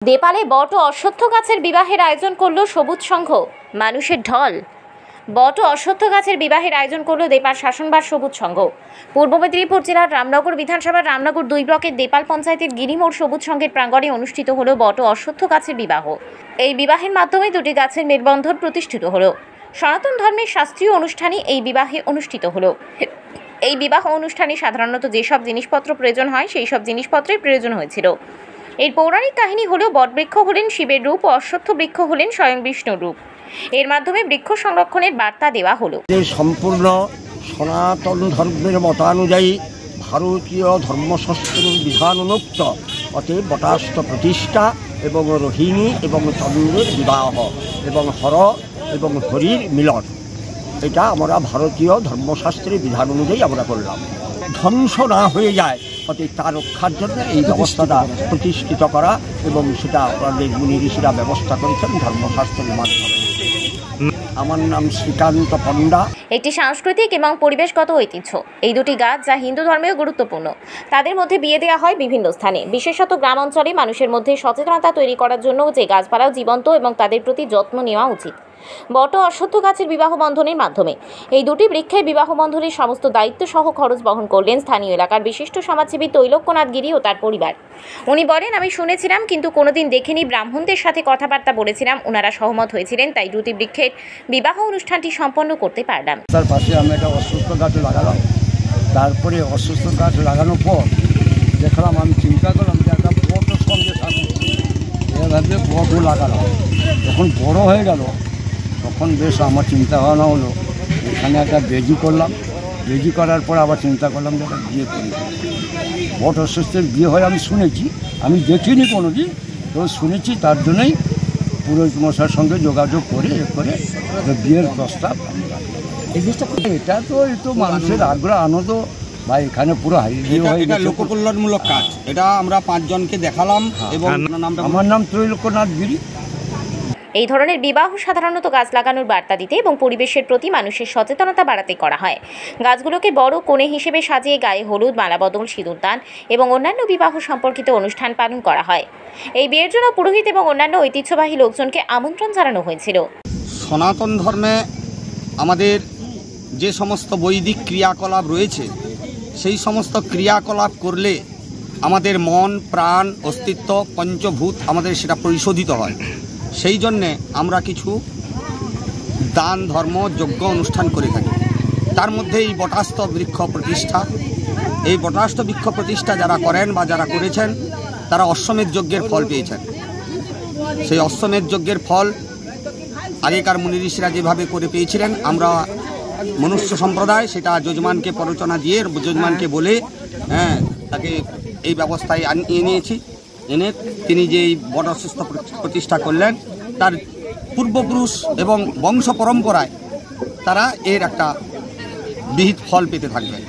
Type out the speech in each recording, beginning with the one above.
দেপালে বট ও অশ্বত্থ গাছের বিবাহের আয়োজন করলো সবুজ সংঘ। মানুষের ঢল। বট ও অশ্বত্থ গাছের বিবাহের আয়োজন করলো দেপাল শাসনবার সবুজ সংঘ। পূর্ব মেদিনীপুর জেলার রামনগর বিধানসভার রামনগর 2 ব্লকের দেপাল পঞ্চায়েতের গিরিমোড় সবুজ সংঘের প্রাঙ্গণে অনুষ্ঠিত হলো বট ও অশ্বত্থ গাছের বিবাহ। এই বিবাহের মাধ্যমে দুটি গাছের মেলবন্ধন প্রতিষ্ঠিত হলো। সনাতন ধর্মের শাস্ত্রীয় অনুষ্ঠানে এই বিবাহে অনুষ্ঠিত হলো। এই বিবাহ অনুষ্ঠানে সাধারণত যেসব জিনিসপত্র প্রয়োজন হয় সেই সব জিনিসপত্রের প্রয়োজন হয়েছিল। এর পৌরাণিক কাহিনী হলো বটবৃক্ষ হলেন শিবের রূপ ও অশ্বত্থ বৃক্ষ হলেন স্বয়ং বিষ্ণুর রূপ। এর মাধ্যমে বৃক্ষ সংরক্ষণের বার্তা দেওয়া হলো। সম্পূর্ণ সনাতন ধর্মের মতানুযায়ী ভারতীয় ধর্মশাস্ত্রের বিধানোক্ত অতএব বটাস্থ প্রতিষ্ঠা এবং রোহিণী এবং চন্দ্রের বিবাহ এবং হর এবং হরির মিলন, এটা আমরা ভারতীয় ধর্মশাস্ত্রের বিধান অনুযায়ী আমরা করলাম। ধ্বংস না হয়ে যায় অতএব তার রক্ষার জন্য এই ব্যবস্থাটা প্রতিষ্ঠিত করা এবং সেটা আমাদের মুনি ঋষিরা ব্যবস্থা করেছেন ধর্মশাস্ত্রের মাধ্যমে। আমার নাম শ্রীকান্ত পণ্ডা। একটি সাংস্কৃতিক এবং পরিবেশগত ঐতিহ্য এই দুটি গাছ যা হিন্দু ধর্মেও গুরুত্বপূর্ণ। তাদের মধ্যে বিয়ে দেওয়া হয় বিভিন্ন স্থানে, বিশেষত গ্রাম অঞ্চলে মানুষের মধ্যে সচেতনতা তৈরি করার জন্য যে গাছপালাও জীবন্ত এবং তাদের প্রতি যত্ন নেওয়া উচিত। বট ও অশ্বত্থ গাছের বিবাহ বন্ধনের মাধ্যমে এই দুটি বৃক্ষের বিবাহ বন্ধনের সমস্ত দায়িত্ব সহ খরচ বহন করলেন স্থানীয় এলাকার বিশিষ্ট সমাজসেবী তৈলক্যনাথ গিরি ও তার পরিবার। উনি বলেন, আমি শুনেছিলাম কিন্তু কোনোদিন দেখিনি। ব্রাহ্মণদের সাথে কথাবার্তা বলেছিলাম, ওনারা সহমত হয়েছিলেন, তাই দুটি বৃক্ষের বিবাহ অনুষ্ঠানটি সম্পন্ন করতে পারলাম। তার পাশে আমি একটা অশ্বত্থ গাছ লাগালাম। তারপরে অশ্বত্থ গাছ লাগানোর পর দেখলাম, আমি চিন্তা করলাম যে একটা বটের সঙ্গে থাকবো, এভাবে বটও লাগালাম। যখন বড় হয়ে গেল তখন বেশ আমার চিন্তা ভাবনা হলো, এখানে একটা বেজি করলাম। বেজি করার পর আবার চিন্তা করলাম যে একটা বিয়ে করি। বট অশ্বত্থের বিয়ে হয় আমি শুনেছি, আমি দেখিনি কোনো দিন, তো শুনেছি। তার জন্যই পুরোহিত মশাইয়ের সঙ্গে যোগাযোগ করে বিয়ের প্রস্তাব। এটা তো মানুষের আগ্রহ আনন্দ বা এখানে পুরো এটা লোককল্যাণমূলক কাজ। এটা আমরা 5 জনকে দেখালাম এবং আমার নাম ত্রৈলোক্যনাথ গিরি। এই ধরনের বিবাহ সাধারণত গাছ লাগানোর বার্তা দিতে এবং পরিবেশের প্রতি মানুষের সচেতনতা বাড়াতে করা হয়। গাছগুলোকে বড় কোণে হিসেবে সাজিয়ে গায়ে হলুদ, মালা বদল, সিঁদুরদান এবং অন্যান্য বিবাহ সম্পর্কিত অনুষ্ঠান পালন করা হয়। এই বিয়ের জন্য পুরোহিত এবং অন্যান্য ঐতিহ্যবাহী লোকজনকে আমন্ত্রণ জানানো হয়েছিল। সনাতন ধর্মে আমাদের যে সমস্ত বৈদিক ক্রিয়াকলাপ রয়েছে সেই সমস্ত ক্রিয়াকলাপ করলে আমাদের মন, প্রাণ, অস্তিত্ব, পঞ্চভূত আমাদের সেটা পরিশোধিত হয়। সেই জন্যে আমরা কিছু দান, ধর্ম, যজ্ঞ অনুষ্ঠান করে থাকি। তার মধ্যে এই বটাস্থ বৃক্ষ প্রতিষ্ঠা, এই বটাস্থ বৃক্ষ প্রতিষ্ঠা যারা করেন বা যারা করেছেন তারা অশ্বমেধ যজ্ঞের ফল পেয়েছেন। সেই অশ্বমেধ যজ্ঞের ফল আগেকার মুনি ঋষিরা যেভাবে করে পেয়েছিলেন, আমরা মনুষ্য সম্প্রদায় সেটা যজমানকে প্ররোচনা দিয়ে, যজমানকে বলে তাকে এই ব্যবস্থায় নিয়েছি। এনে তিনি যে এই বট অশ্বত্থ প্রতিষ্ঠা করলেন, তার পূর্বপুরুষ এবং বংশ পরম্পরায় তারা এর একটা বিহিত ফল পেতে থাকবেন।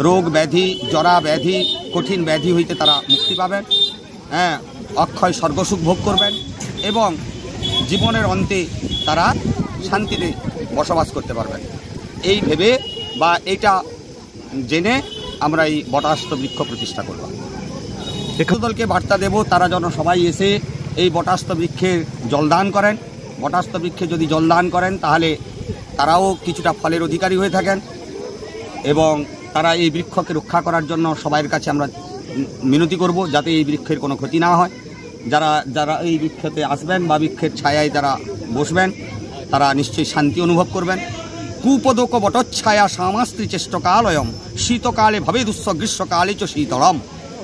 রোগ ব্যাধি, জরা ব্যাধি, কঠিন ব্যাধি হইতে তারা মুক্তি পাবেন, অক্ষয় স্বর্গসুখ ভোগ করবেন এবং জীবনের অন্তে তারা শান্তিতে বসবাস করতে পারবেন। এই ভেবে বা এইটা জেনে আমরা এই বটাস্থ বৃক্ষ প্রতিষ্ঠা করব। দলকে বার্তা দেব, তারা যেন সবাই এসে এই বটাস্থ বৃক্ষের জলদান করেন। বটাস্থ বৃক্ষে যদি জলদান করেন তাহলে তারাও কিছুটা ফলের অধিকারী হয়ে থাকেন এবং তারা এই বৃক্ষকে রক্ষা করার জন্য সবাইয়ের কাছে আমরা মিনতি করব যাতে এই বৃক্ষের কোনো ক্ষতি না হয়। যারা এই বৃক্ষতে আসবেন বা বৃক্ষের ছায়ায় যারা বসবেন তারা নিশ্চয়ই শান্তি অনুভব করবেন। কুপদক বটচ্ছায়া সামাস্ত্রী চেষ্টকালয়ম শীতকালে ভবে দুঃস্ব গ্রীষ্মকালে চ শীতলম।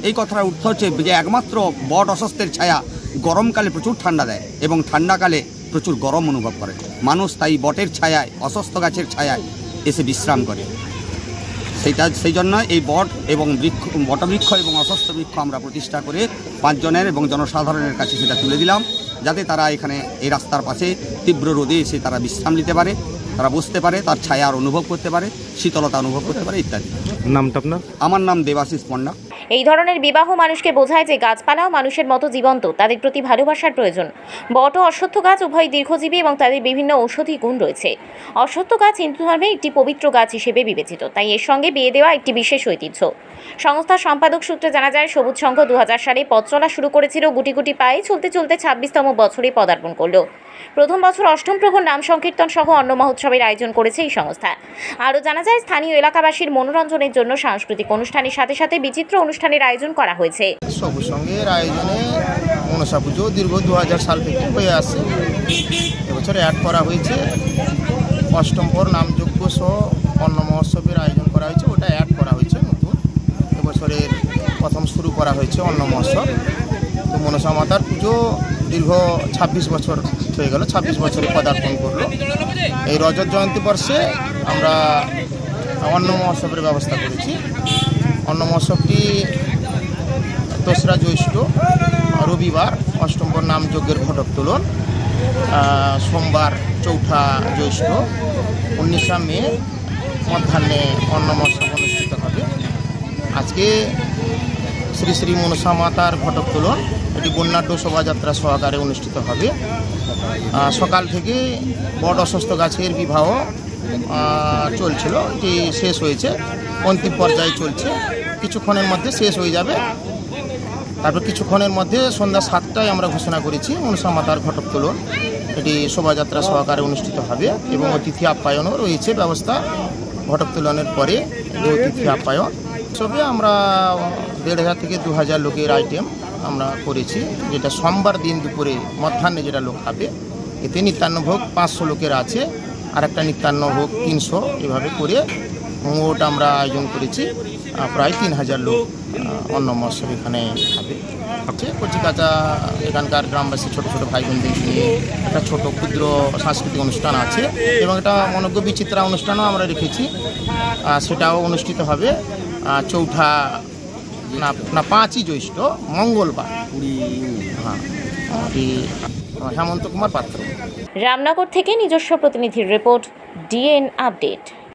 এই কথাটার অর্থ হচ্ছে যে একমাত্র বট অশ্বত্থের ছায়া গরমকালে প্রচুর ঠান্ডা দেয় এবং ঠান্ডাকালে প্রচুর গরম অনুভব করে। মানুষ তাই বটের ছায়ায়, অশ্বত্থ গাছের ছায়ায় এসে বিশ্রাম করে। সেই জন্য এই বট এবং বটবৃক্ষ এবং অশ্বত্থ বৃক্ষ আমরা প্রতিষ্ঠা করে 5 জনের এবং জনসাধারণের কাছে সেটা তুলে দিলাম, যাতে তারা এখানে এই রাস্তার পাশে তীব্র রোদে এসে তারা বিশ্রাম নিতে পারে, তারা বসতে পারে, তার ছায়ার অনুভব করতে পারে, শীতলতা অনুভব করতে পারে ইত্যাদি। নামটা আপনার? আমার নাম দেবাশিস পণ্ডা। এই ধরনের বিবাহ মানুষকে বোঝায় যে গাছপালাও মানুষের মতো জীবন্ত, তাদের প্রতি ভালোবাসার প্রয়োজন। বট ও অশ্বত্থ গাছ উভয় দীর্ঘজীবী এবং তাদের বিভিন্ন ঔষধি গুণ রয়েছে। অশ্বত্থ গাছ হিন্দু ধর্মে একটি পবিত্র গাছ হিসেবে বিবেচিত, তাই এর সঙ্গে বিয়ে দেওয়া একটি বিশেষ ঐতিহ্য। সংস্থার সম্পাদক সূত্রে জানা যায়, সবুজ সংঘ 2000 সালে পথ চলা শুরু করেছিল। গুটি গুটি পায়ে চলতে চলতে 26তম বছরে পদার্পণ করল। প্রথম বছর অষ্টম প্রহর নাম সংকীর্তন সহ অন্ন মহোৎসবের আয়োজন করেছে এই সংস্থা। আরও জানা যায়, স্থানীয় এলাকাবাসীর মনোরঞ্জনের জন্য সাংস্কৃতিক অনুষ্ঠানের সাথে সাথে বিচিত্র অনুষ্ঠানের আয়োজন করা হয়েছে। সবুজ সংঘের আয়োজনে মনসা পুজো দীর্ঘ 2000 সাল থেকে হয়ে আসছে। এবছর অ্যাড করা হয়েছে অষ্টম প্রহর নামযজ্ঞ সহ অন্ন মহোৎসবের আয়োজন করা হয়েছে, ওটা অ্যাড করা হয়েছে নতুন। এবছরের প্রথম শুরু করা হয়েছে অন্ন মহোৎসব। তো মনসা মাতার পুজো দীর্ঘ 26 বছর হয়ে গেল, 26 বছরে পদার্পণ করলো। এই রজত জয়ন্তী বর্ষে আমরা অন্ন মহোৎসবের ব্যবস্থা করেছি। অন্ন মহোৎসবটি 2রা জ্যৈষ্ঠ রবিবার অষ্টম প্রহর নামযজ্ঞের ঘটোত্তোলন, সোমবার 4ঠা জ্যৈষ্ঠ 19 মে মধ্যাহ্নে অন্ন মহোৎসব অনুষ্ঠিত হবে। আজকে শ্রী শ্রী মনসা মাতার ঘটোত্তোলন এটি বর্ণাঢ্য শোভাযাত্রা সহকারে অনুষ্ঠিত হবে। সকাল থেকে বট অশ্বত্থ গাছের বিবাহ চলছিল, এটি শেষ হয়েছে, অন্তিম পর্যায়ে চলছে। কিছুক্ষণের মধ্যে শেষ হয়ে যাবে। তারপর কিছুক্ষণের মধ্যে সন্ধ্যা 7টায় আমরা ঘোষণা করেছি মনসা মাতার ঘটোত্তোলন এটি শোভাযাত্রা সহকারে অনুষ্ঠিত হবে এবং অতিথি আপ্যায়নও রয়েছে ব্যবস্থা। ঘটোত্তোলনের পরে অতিথি আপ্যায়ন সবে আমরা 1500 থেকে 2000 লোকের আইটেম আমরা করেছি, যেটা সোমবার দিন দুপুরে মধ্যাহ্নে যেটা লোক খাবে। এতে নিত্যান্ন ভোগ 500 লোকের আছে, আর একটা নিত্যান্ন ভোগ 300, এভাবে করে মোট আমরা আয়োজন করেছি প্রায় 3000 লোক অন্ন মহোৎসব এখানে খাবে। কচিকাচা এখানকার গ্রামবাসী ছোটো ছোটো ভাই বোনদের নিয়ে একটা ছোটো ক্ষুদ্র সাংস্কৃতিক অনুষ্ঠান আছে এবং একটা মনোজ্ঞ বিচিত্রা অনুষ্ঠানও আমরা রেখেছি। সেটাও অনুষ্ঠিত হবে 5ই জ্যৈষ্ঠ মঙ্গলবার। হেমন্ত কুমার পাত্র। রামনগর থেকে নিজস্ব প্রতিনিধির রিপোর্ট, ডিএন আপডেট।